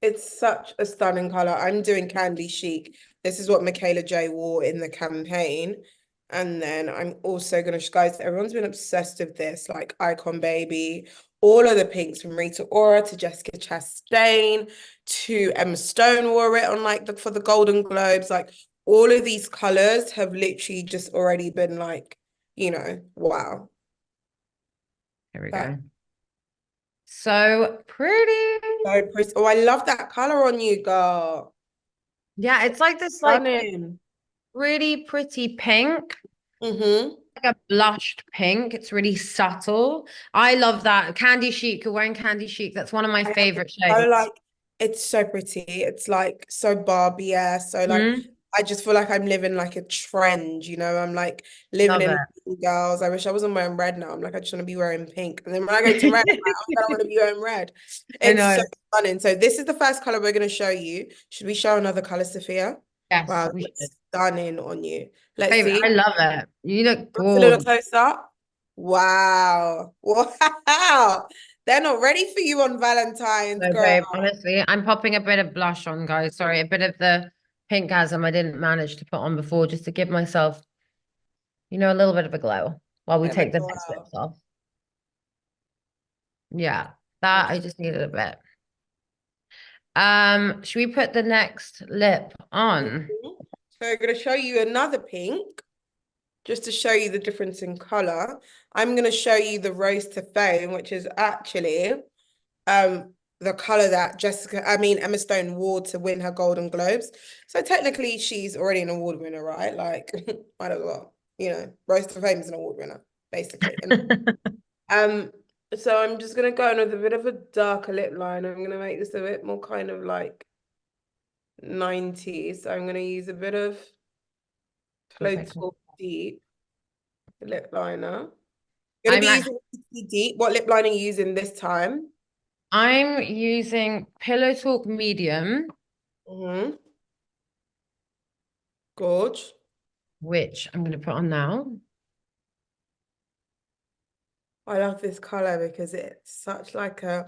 It's such a stunning color. I'm doing Candy Chic. This is what Michaela J wore in the campaign. And then I'm also gonna, guys, everyone's been obsessed with this, like Icon Baby, all of the pinks from Rita Ora to Jessica Chastain to Emma Stone wore it on like for the Golden Globes. Like all of these colors have literally just already been like, wow. Here we That go. So pretty. so pretty. Oh, I love that color on you, girl. Yeah, it's like this like Stunning. really pretty pink, Mm-hmm. like a blushed pink. It's really subtle. I love that. Candy chic, you're wearing candy chic. That's one of my I know, favorite so shades. like it's so pretty. It's like so Barbie, yeah. So like Mhm. I just feel like I'm living like a trend, I'm like living Love in it. girls. I wish I wasn't wearing red now. I'm like, I just want to be wearing pink. And then when I go to red, I'm like, oh, I don't want to be wearing red. I It's so know. stunning. So this is the first color we're gonna show you. Should we show another color, Sophia? Yes, Wow, we should. it's stunning on you. Let's Babe, I see. love it. You look What's a little gorgeous. close up? Wow. Wow. They're not ready for you on Valentine's, No, girl. babe, honestly, I'm popping a bit of blush on, guys. Sorry, a bit of the pinkasm I didn't manage to put on before, just to give myself, a little bit of a glow while we Bit of a take the glow. next lips off. Yeah, that I just needed a bit. Should we put the next lip on? Mhm. So I'm going to show you another pink, just to show you the difference in color. I'm going to show you the Rose to Fame, which is actually the color that Emma Stone wore to win her Golden Globes. So technically she's already an award winner, right? Like, might as well, Rose to Fame is an award winner, basically. Um, so I'm just gonna go in with a bit of a darker lip line. I'm gonna make this a bit more kind of like 90s. So I'm gonna use a bit of Okay, Pout Deep lip liner. You're gonna I'm be actually, using Deep. What lip liner are you using this time? I'm using Pillow Talk Medium, Mm-hmm. Gorge. which I'm going to put on now. I love this color because it's like an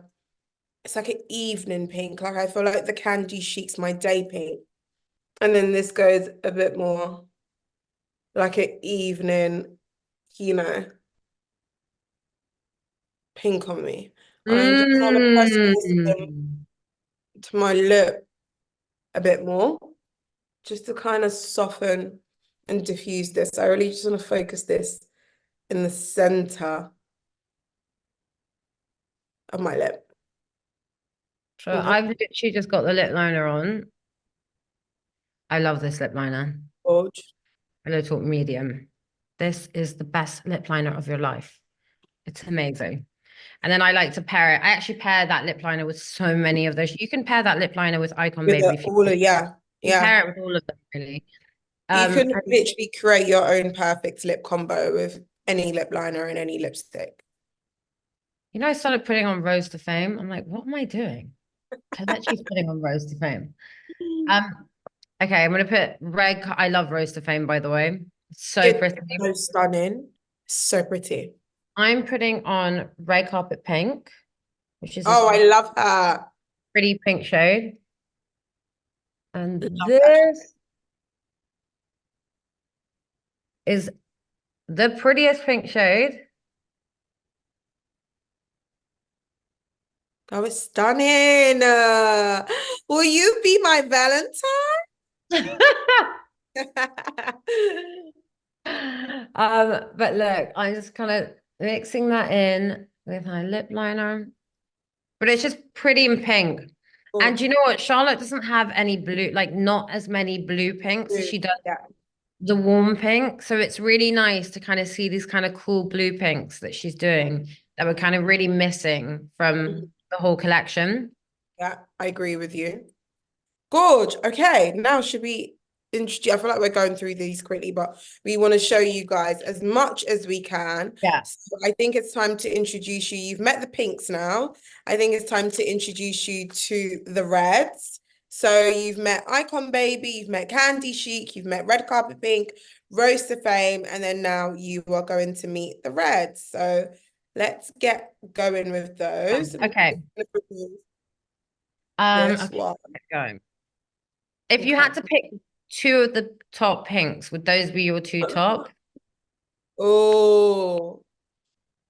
evening pink. Like I feel like the Candy Chic's my day pink. And then this goes a bit more like an evening, you know, pink on me. I'm just kind of pressing this Mm. to my lip a bit more, just to kind of soften and diffuse this. I really just want to focus this in the center of my lip. So Mhm. I've literally just got the lip liner on. I love this lip liner. Gorge. Pillow Talk Medium. This is the best lip liner of your life. It's amazing. And then I like to pair it. I actually pair that lip liner with so many of those. You can pair that lip liner with Icon With Baby if you want. yeah, You can yeah. pair it with all of them, really. You can And literally create your own perfect lip combo with any lip liner and any lipstick. I started putting on Rose to Fame. I'm like, what am I doing? I literally putting on Rose to Fame. Um, okay, I'm gonna put red. I love Rose to Fame, by the way. It's so It's pretty. so stunning. So pretty. I'm putting on Red Carpet Pink, which is this Oh, I love her. pretty pink shade. And Love that. this is the prettiest pink shade. That was stunning. Will you be my Valentine? But look, I'm just kind of mixing that in with my lip liner. But it's just pretty and pink. And Gorge. you know what? Charlotte doesn't have any blue, like not as many blue pinks as she does Yeah. the warm pink. So it's really nice to kind of see these kind of cool blue pinks that she's doing that we're kind of really missing Mhm. from the whole collection. Yeah, I agree with you. Gorge. Okay, now should we introduce? I feel like we're going through these quickly, but we want to show you guys as much as we can. Yeah. So I think it's time to introduce you. You've met the pinks now. I think it's time to introduce you to the reds. So you've met Icon Baby, you've met Candy Chic, you've met Red Carpet Pink, Rose to Fame, and then now you are going to meet the reds. So let's get going with those. Okay. This Okay, one. let's go. If you Okay. had to pick two of the top pinks, would those be your two top? Oh,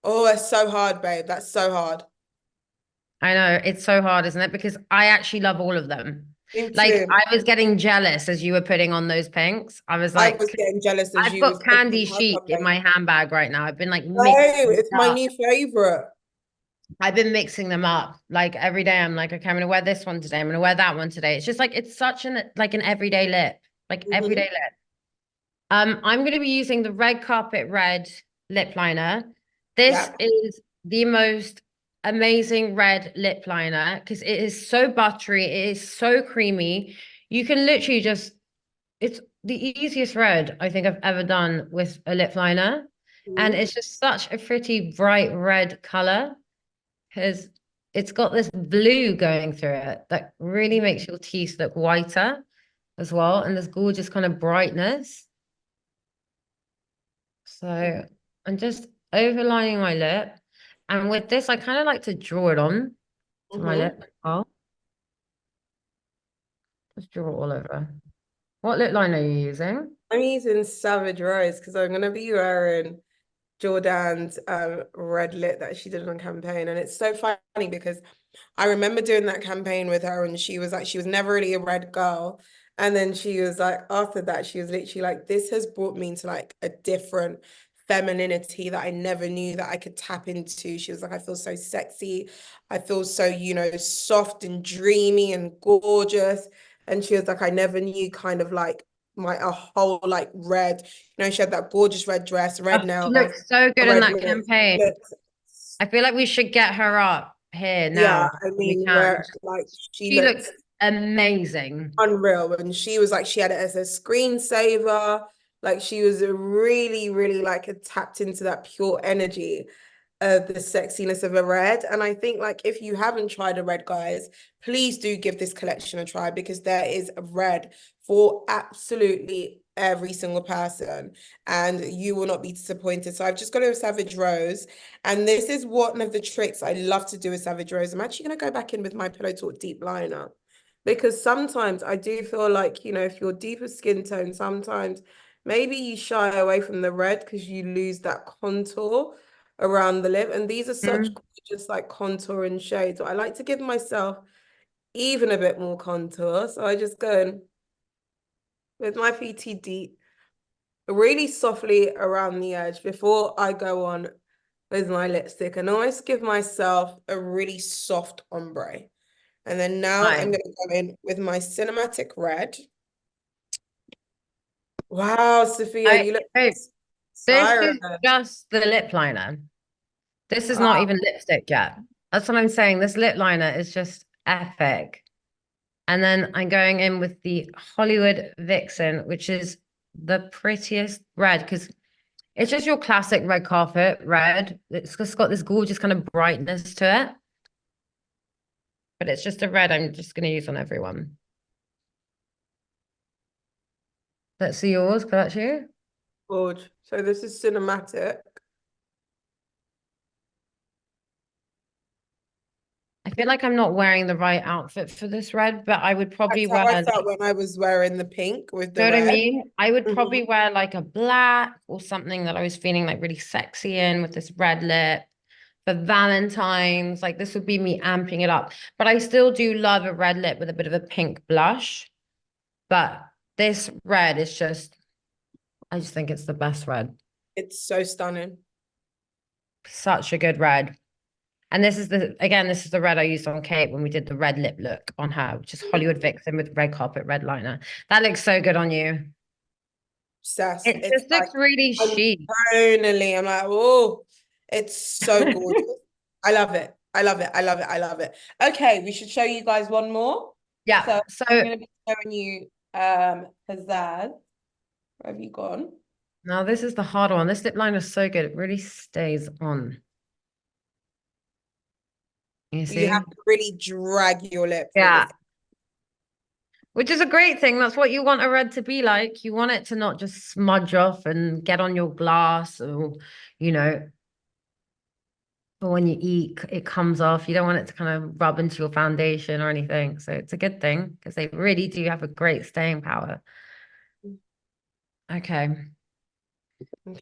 oh, that's so hard, babe. That's so hard. I know it's so hard, isn't it? Because I actually love all of them. Me Like too. I was getting jealous as you were putting on those pinks. I was I was like, getting jealous as I've you was got putting Candy her Chic in comeback. my handbag right now. I've been like No, mixing it's it my up. new favorite. I've been mixing them up. Like every day I'm like, okay, I'm gonna wear this one today. I'm gonna wear that one today. It's just like it's such an everyday lip. Like everyday Hmm. lip. I'm going to be using the Red Carpet Red lip liner. This Yeah. is the most amazing red lip liner because it is so buttery. It is so creamy. You can literally it's the easiest red I think I've ever done with a lip liner. And Mhm. it's just such a pretty bright red color because it's got this blue going through it that really makes your teeth look whiter as well. And this gorgeous kind of brightness. So I'm just overlining my lip. And with this, I kind of like to draw it on to my Mm-hmm. lip. Oh, just draw it all over. What lip line are you using? I'm using Savage Rose because I'm gonna be wearing Jordan's red lip that she did on campaign. And it's so funny because I remember doing that campaign with her and she was never really a red girl. And then she was like, after that, she was literally like, this has brought me into like a different femininity that I never knew that I could tap into. She was like, I feel so sexy. I feel so, soft and dreamy and gorgeous. And she was like, I never knew kind of like a whole like red, she had that gorgeous red dress, Oh, red she nails, looks so good in red that lips. campaign. I feel like we should get her up here Yeah, now. I We mean, can. where like she She looks looks amazing. unreal. And she was like, she had it as a screensaver. Like she was really, really like tapped into that pure energy of the sexiness of a red. And I think like if you haven't tried a red, guys, please do give this collection a try because there is a red for absolutely every single person and you will not be disappointed. So I've just got a Savage Rose and this is one of the tricks I love to do with Savage Rose. I'm actually going to go back in with my Pillow Talk deep liner because sometimes I do feel like, if you're deeper skin tone, sometimes maybe you shy away from the red because you lose that contour around the lip. And these are such Mm. gorgeous like contour and shades. So I like to give myself even a bit more contour. So I just go in with my PT deep, really softly around the edge before I go on with my lipstick and always give myself a really soft ombre. And then now I'm Nice. going to go in with my cinematic red. Wow, Sophia, I, you look I this siren. is just the lip liner. This is not Wow. even lipstick yet. That's what I'm saying. This lip liner is just epic. And then I'm going in with the Hollywood Vixen, which is the prettiest red because it's just your classic red carpet red. It's just got this gorgeous kind of brightness to it. But it's just a red I'm just going to use on everyone. Let's see yours, Kelechi. Gorge. So this is cinematic. I feel like I'm not wearing the right outfit for this red, but I would probably That's wear, how I like, felt when I was wearing the pink with you the know what I red. mean? I would Mhm. probably wear like a black or something that I was feeling like really sexy in with this red lip for Valentine's. Like this would be me amping it up. But I still do love a red lip with a bit of a pink blush. But this red is just, I just think it's the best red. It's so stunning. Such a good red. And this is this is the red I used on Kate when we did the red lip look on her, which is Hollywood Vixen with red carpet red liner. That looks so good on you. Obsessed. It It's just like looks really chic. I'm like, oh, it's so gorgeous. I love it. I love it. I love it. I love it. Okay, we should show you guys one more. Yeah. So So I'm gonna be showing you Pizzazz. Where have you gone? now this is the hard one. This lip liner is so good. It really stays on. You You see? have to really drag your lip for this. Yeah. Which is a great thing. That's what you want a red to be like. You want it to not just smudge off and get on your glass or, you know, or when you eat, it comes off. You don't want it to kind of rub into your foundation or anything. So it's a good thing because they really do have a great staying power. Okay. Okay.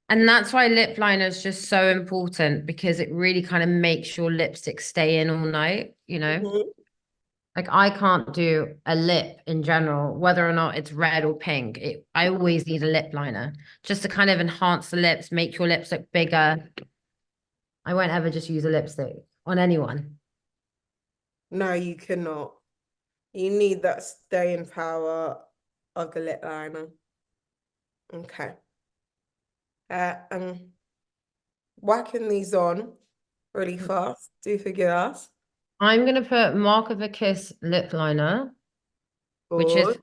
And that's why lip liner is just so important because it really kind of makes your lipstick stay in all night, you know? Mhm. Like I can't do a lip in general, whether or not it's red or pink. I always need a lip liner just to kind of enhance the lips, make your lips look bigger. I won't ever just use a lipstick on anyone. No, you cannot. You need that staying power of the lip liner. Okay. I'm whacking these on really fast. Do forgive us. I'm gonna put Mark of a Kiss lip liner, which is Good.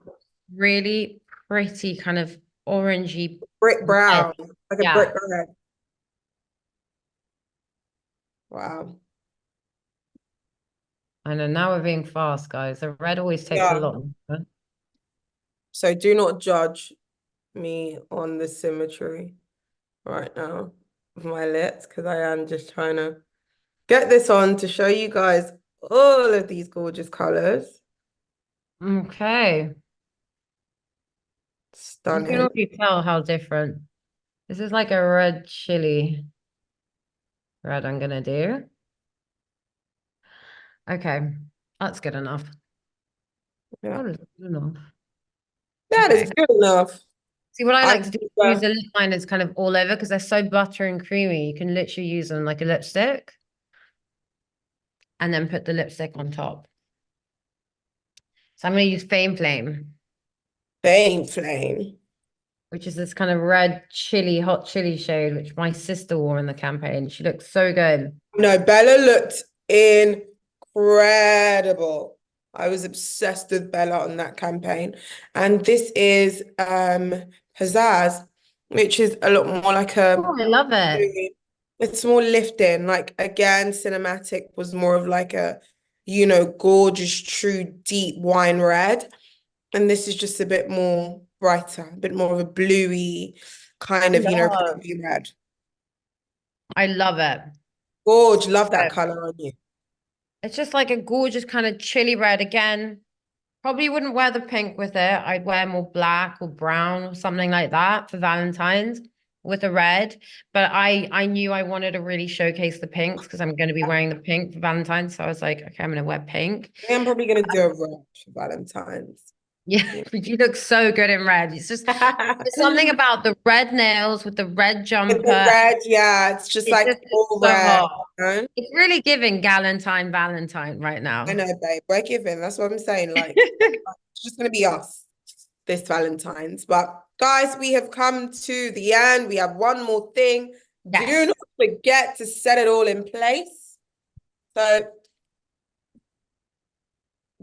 really pretty, kind of orangey Brick red. brown, like a brick Yeah, red. Wow. I know now we're being fast, guys. The red always takes a Yeah. lot longer. So do not judge me on the symmetry right now. of my lips because I am just trying to get this on to show you guys all of these gorgeous colors. Okay. You can Stunning. already tell how different. This is like a red chili red I'm gonna do. Okay, that's good enough. Yeah, That is good enough. that is Okay. good enough. See, what I I like to do is use the lip liners kind of all over because they're so butter and creamy. You can literally use them like a lipstick and then put the lipstick on top. So I'm going to use Fame Flame, Fame Flame. which is this kind of red chili, hot chili shade, which my sister wore in the campaign. She looks so good. No, Bella looked incredible. I was obsessed with Bella on that campaign. And this is Pizzazz, which is a lot more like Oh, I love it. it's more lifting. Like again, cinematic was more of like a, gorgeous, true, deep wine red. And this is just a bit more brighter, a bit more of a bluey kind of, Love. rosy red. I love it. Gorge, love that color on you. It's just like a gorgeous kind of chili red again. Probably wouldn't wear the pink with it. I'd wear more black or brown or something like that for Valentine's with a red. But I knew I wanted to really showcase the pinks because I'm going to be wearing the pink for Valentine's. So I was like, okay, I'm going to wear pink. I'm probably gonna do a red for Valentine's. Yeah, but you look so good in red. It's just there's something With about the red nails with the red the jumper. red, yeah, it's just It like just all looks so red. hot. You know? It's really giving Valentine right I now. know, babe. We're giving. That's what I'm saying. Like, it's just gonna be us this Valentine's. But guys, we have come to the end. We have one more thing. Do Yes. not forget to set it all in place. So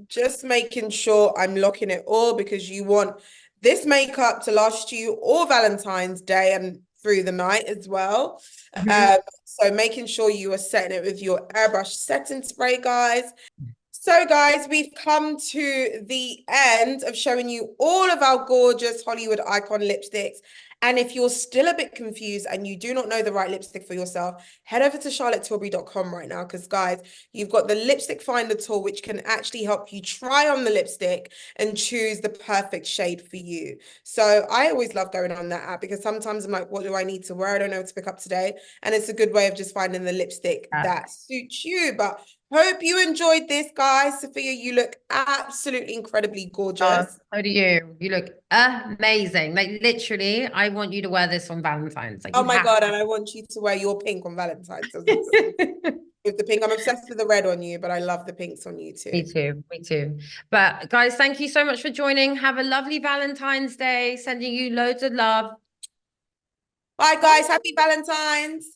just making sure I'm locking it all because you want this makeup to last you all Valentine's Day and through the night as well. Mhm. So making sure you are setting it with your airbrush setting spray, guys. So, guys, we've come to the end of showing you all of our gorgeous Hollywood icon lipsticks. And if you're still a bit confused and you do not know the right lipstick for yourself, head over to charlottetilbury.com right now because, guys, you've got the lipstick finder tool, which can actually help you try on the lipstick and choose the perfect shade for you. So I always love going on that app because sometimes I'm like, what do I need to wear? I don't know what to pick up today. And it's a good way of just finding the lipstick Yeah. that suits you. But hope you enjoyed this, guys. Sophia, you look absolutely incredibly Oh, gorgeous. so do you. You look amazing. Like literally, I want you to wear this on Valentine's. Like Oh you my have God, and I want you to wear your pink on Valentine's as well. to. With the pink, I'm obsessed with the red on you, but I love the pinks on you Me too. too. Me too. But guys, thank you so much for joining. Have a lovely Valentine's Day. Sending you loads of love. Bye, guys. Happy Valentine's.